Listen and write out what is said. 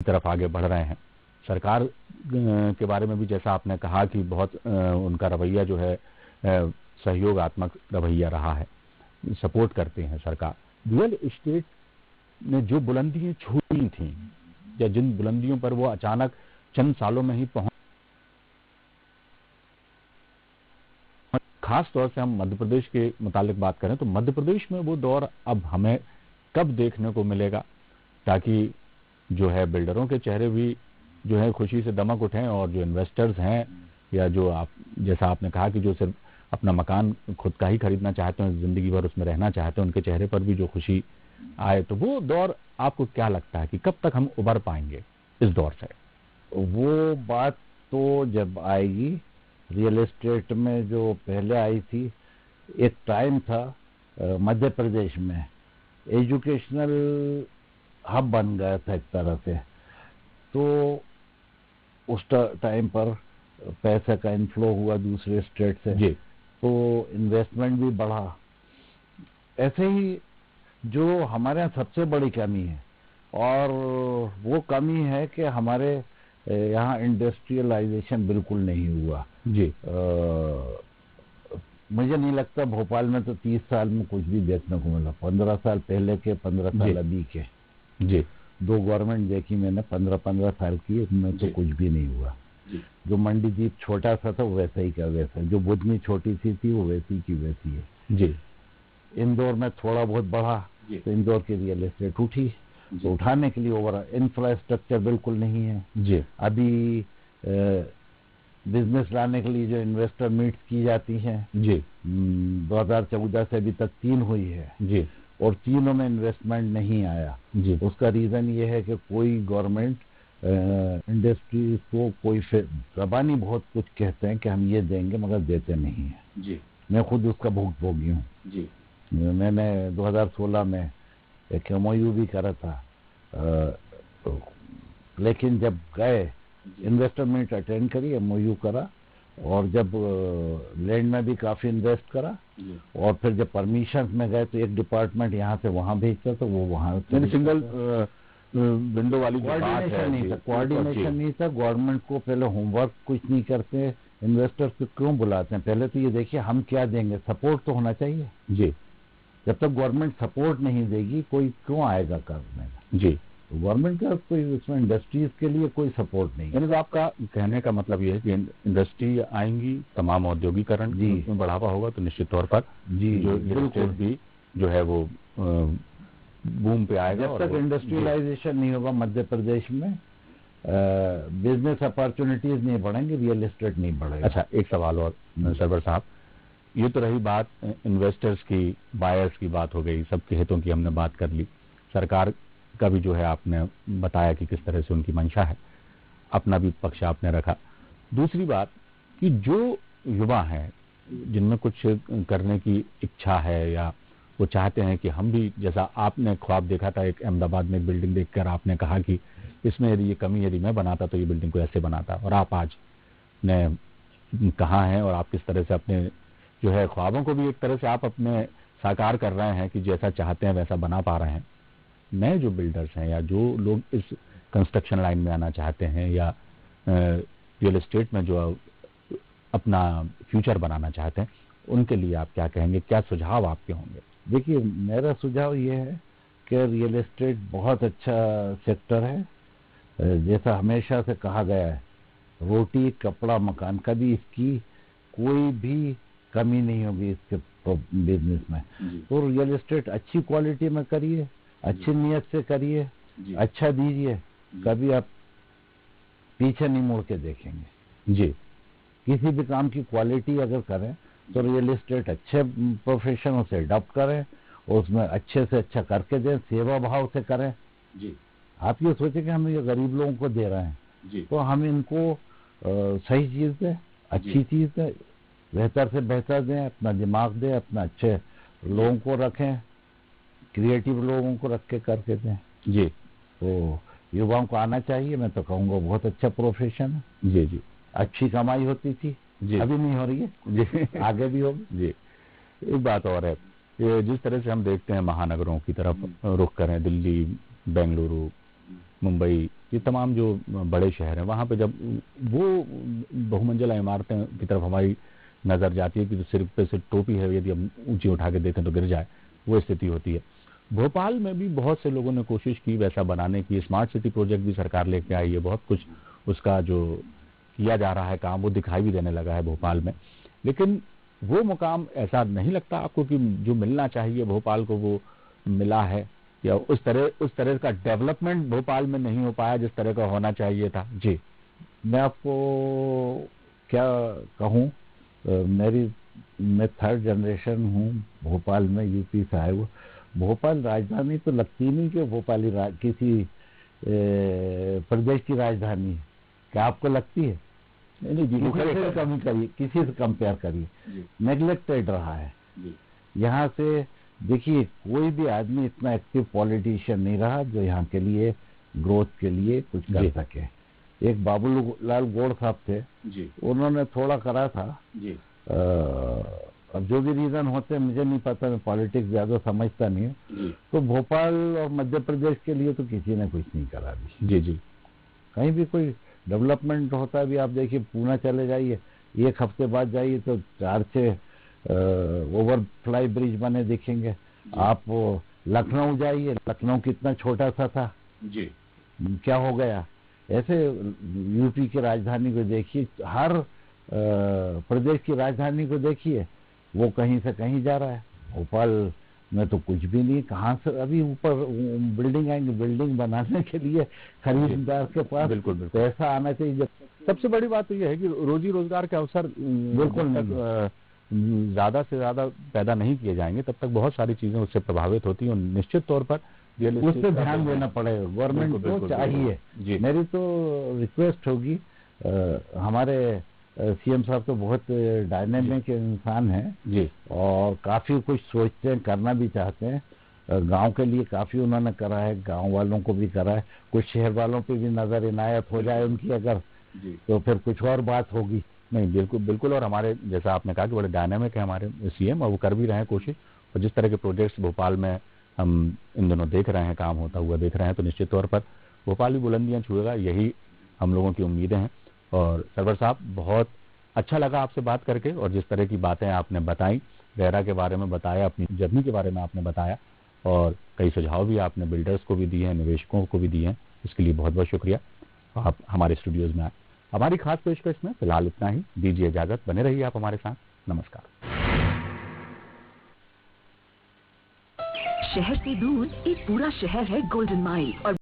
तरफ आगे बढ़ रहे हैं। सरकार के बारे में भी जैसा आपने कहा कि बहुत उनका रवैया जो है सहयोगात्मक रवैया रहा है, सपोर्ट करते हैं सरकार। रियल एस्टेट ने जो बुलंदियां छूई थी या जिन बुलंदियों पर वो अचानक चंद सालों में ही पहुंच, खास तौर से हम मध्य प्रदेश के मुतालिक बात करें तो मध्य प्रदेश में वो दौर अब हमें कब देखने को मिलेगा, ताकि जो है बिल्डरों के चेहरे भी जो है खुशी से दमक उठें और जो इन्वेस्टर्स हैं या जो आप जैसा आपने कहा कि जो सिर्फ अपना मकान खुद का ही खरीदना चाहते हैं, जिंदगी भर उसमें रहना चाहते हैं, उनके चेहरे पर भी जो खुशी आए, तो वो दौर आपको क्या लगता है कि कब तक हम उबर पाएंगे इस दौर से? वो बात तो जब आएगी, रियल एस्टेट में जो पहले आई थी, एक टाइम था मध्य प्रदेश में एजुकेशनल हब बन गया था एक तरह से, तो उस टाइम पर पैसे का इनफ्लो हुआ दूसरे स्टेट से जी, तो इन्वेस्टमेंट भी बढ़ा। ऐसे ही जो हमारे यहाँ सबसे बड़ी कमी है, और वो कमी है कि हमारे यहाँ इंडस्ट्रियलाइजेशन बिल्कुल नहीं हुआ। जी, मुझे नहीं लगता भोपाल में तो 30 साल में कुछ भी देखने को मिला। 15 साल पहले के, 15 साल अभी के, जी, 2 गवर्नमेंट देखी मैंने 15-15 साल की, उसमें तो कुछ भी नहीं हुआ। जो मंडी द्वीप छोटा सा था वो वैसा ही का वैसा, जो बुधनी छोटी सी थी वो वैसी की वैसी है। जी, इंदौर में थोड़ा बहुत बढ़ा तो इंदौर की रियल एस्टेट उठी, तो उठाने के लिए ओवर इंफ्रास्ट्रक्चर बिल्कुल नहीं है। जी, अभी बिजनेस लाने के लिए जो इन्वेस्टर मीट्स की जाती हैं, जी, 2014 से अभी तक 3 हुई है जी, और तीनों में इन्वेस्टमेंट नहीं आया। जी, उसका रीजन ये है कि कोई गवर्नमेंट इंडस्ट्री को कोई जबानी बहुत कुछ कहते हैं कि हम ये देंगे, मगर देते नहीं है। जी, मैं खुद उसका भुगतभोगी हूँ। जी, मैंने 2016 में एक MOU भी करा था, लेकिन जब गए इन्वेस्टर मीट अटेंड करी, MOU करा, और जब लैंड में भी काफी इन्वेस्ट करा, और फिर जब परमिशन में गए तो एक डिपार्टमेंट यहाँ से वहाँ भेजता तो वो वहाँ सिंगल विंडो वाली कोऑर्डिनेशन नहीं था, कोऑर्डिनेशन नहीं था। गवर्नमेंट को पहले होमवर्क कुछ नहीं करते, इन्वेस्टर्स को क्यों बुलाते हैं? पहले तो ये देखिए हम क्या देंगे, सपोर्ट तो होना चाहिए। जी, जब तक गवर्नमेंट सपोर्ट नहीं देगी कोई क्यों आएगा करने? जी, तो गवर्नमेंट का कोई उसमें इंडस्ट्रीज के लिए कोई सपोर्ट नहीं है। यानी तो आपका कहने का मतलब ये है कि इंडस्ट्री आएंगी, तमाम औद्योगिकरण में बढ़ावा होगा तो निश्चित तौर पर जी जो बिल्कुल भी जो है वो बूम पे आएगा। जब तक इंडस्ट्रियलाइजेशन नहीं होगा मध्य प्रदेश में, बिजनेस अपॉर्चुनिटीज नहीं बढ़ेंगे, रियल एस्टेट नहीं बढ़ेगा। अच्छा, एक सवाल और सरवर साहब, ये तो रही बात इन्वेस्टर्स की, बायर्स की बात हो गई, सबके हितों की हमने बात कर ली, सरकार का भी जो है आपने बताया कि किस तरह से उनकी मंशा है, अपना भी पक्ष आपने रखा। दूसरी बात कि जो युवा हैं जिनमें कुछ करने की इच्छा है या वो चाहते हैं कि हम भी, जैसा आपने ख्वाब देखा था एक अहमदाबाद में बिल्डिंग देखकर आपने कहा कि इसमें यदि ये कमी यदि मैं बनाता तो ये बिल्डिंग को ऐसे बनाता, और आप आज ने कहा है और आप किस तरह से अपने जो है ख्वाबों को भी एक तरह से आप अपने साकार कर रहे हैं कि जैसा चाहते हैं वैसा बना पा रहे हैं। नए जो बिल्डर्स हैं या जो लोग इस कंस्ट्रक्शन लाइन में आना चाहते हैं या रियल एस्टेट में जो अपना फ्यूचर बनाना चाहते हैं, उनके लिए आप क्या कहेंगे, क्या सुझाव आपके होंगे? देखिए, मेरा सुझाव ये है कि रियल एस्टेट बहुत अच्छा सेक्टर है। जैसा हमेशा से कहा गया है, रोटी कपड़ा मकान, कभी इसकी कोई भी कमी नहीं होगी इसके बिजनेस में। तो रियल एस्टेट अच्छी क्वालिटी में करिए, अच्छी नीयत से करिए, अच्छा दीजिए, कभी आप पीछे नहीं मुड़ के देखेंगे। जी, किसी भी काम की क्वालिटी अगर करें तो रियल एस्टेट अच्छे प्रोफेशनल से अडॉप्ट करें, और उसमें अच्छे से अच्छा करके दें, सेवा भाव से करें। जी, आप ये सोचें कि हम ये गरीब लोगों को दे रहे हैं, तो हम इनको सही चीज दें, अच्छी चीज दें, बेहतर से बेहतर दें, अपना दिमाग दें, अपना अच्छे लोगों को रखें, क्रिएटिव लोगों को रख के करके दें। जी, तो युवाओं को आना चाहिए। मैं तो कहूँगा बहुत अच्छा प्रोफेशन है। जी, जी, अच्छी कमाई होती थी, अभी नहीं हो रही है जी, आगे भी होगी जी। एक बात और है, ये जिस तरह से हम देखते हैं महानगरों की तरफ रुख करें, दिल्ली, बेंगलुरु, मुंबई, ये तमाम जो बड़े शहर हैं वहाँ पे जब वो बहुमंजिला इमारतें की तरफ हमारी नज़र जाती है कि जो सिर पे से टोपी है यदि हम ऊंची उठा के देखें तो गिर जाए, वो स्थिति होती है। भोपाल में भी बहुत से लोगों ने कोशिश की वैसा बनाने की, स्मार्ट सिटी प्रोजेक्ट भी सरकार लेके आई है, बहुत कुछ उसका जो किया जा रहा है काम वो दिखाई भी देने लगा है भोपाल में, लेकिन वो मुकाम ऐसा नहीं लगता आपको कि जो मिलना चाहिए भोपाल को वो मिला है, या उस तरह का डेवलपमेंट भोपाल में नहीं हो पाया जिस तरह का होना चाहिए था? जी, मैं आपको क्या कहूँ, मैं थर्ड जनरेशन हूँ भोपाल में, यूपी से आए हुए। भोपाल राजधानी तो लगती नहीं कि भोपाली किसी प्रदेश की राजधानी है। क्या आपको लगती है? नहीं जी, किसी से कमी करिए, किसी से कंपेयर करिए, नेग्लेक्टेड रहा है। यहाँ से देखिए सकोई भी आदमी इतना एक्टिव पॉलिटिशियन नहीं रहा जो यहाँ के लिए ग्रोथ के लिए कुछ कर सके। एक बाबूलाल गौड़ साहब थे जी, उन्होंने थोड़ा करा था जी। अब जो भी रीजन होते मुझे नहीं पता, मैं पॉलिटिक्स ज्यादा समझता नहीं हूँ। तो भोपाल और मध्य प्रदेश के लिए तो किसी ने कुछ नहीं करा भी जी जी। कहीं भी कोई डेवलपमेंट होता है भी, आप देखिए पूना चले जाइए, एक हफ्ते बाद जाइए तो 4 से ओवरफ्लाई ब्रिज बने दिखेंगे। आप लखनऊ जाइए, लखनऊ कितना छोटा सा था जी, क्या हो गया। ऐसे यूपी की राजधानी को देखिए, हर प्रदेश की राजधानी को देखिए, वो कहीं से कहीं जा रहा है। भोपाल में तो कुछ भी नहीं, कहाँ से अभी ऊपर बिल्डिंग आएंगे, बिल्डिंग बनाने के लिए खरीदार के पास बिल्कुल पैसा आना चाहिए। जब सबसे बड़ी बात तो यह है कि रोजी रोजगार के अवसर बिल्कुल ज्यादा से ज्यादा पैदा नहीं किए जाएंगे तब तक बहुत सारी चीजें उससे प्रभावित होती हैं, और निश्चित तौर पर उस पर ध्यान देना पड़ेगा, गवर्नमेंट को चाहिए। मेरी तो रिक्वेस्ट होगी, हमारे सीएम साहब तो बहुत डायनेमिक इंसान हैं जी, और काफी कुछ सोचते हैं, करना भी चाहते हैं। गांव के लिए काफी उन्होंने करा है, गांव वालों को भी करा है, कुछ शहर वालों पे भी नजर इनायत हो जाए उनकी अगर जी, तो फिर कुछ और बात होगी। नहीं बिल्कुल बिल्कुल, और हमारे जैसा आपने कहा कि बड़े डायनामिक है हमारे सीएम, और वो कर भी रहे हैं कोशिश, और जिस तरह के प्रोजेक्ट्स भोपाल में हम इन दिनों देख रहे हैं, काम होता हुआ देख रहे हैं, तो निश्चित तौर पर भोपाल भी बुलंदियां छुएगा, यही हम लोगों की उम्मीदें हैं। और सरवर साहब, बहुत अच्छा लगा आपसे बात करके, और जिस तरह की बातें आपने बताई, रेरा के बारे में बताया, अपनी जर्नी के बारे में आपने बताया, और कई सुझाव भी आपने बिल्डर्स को भी दिए हैं, निवेशकों को भी दिए हैं, इसके लिए बहुत बहुत शुक्रिया। आप हमारे स्टूडियोज में आए। हमारी खास पेशकश में फिलहाल इतना ही, दीजिए इजाजत, बने रहिए आप हमारे साथ। नमस्कार। शहर से दूर एक पूरा शहर है गोल्डन माइल, और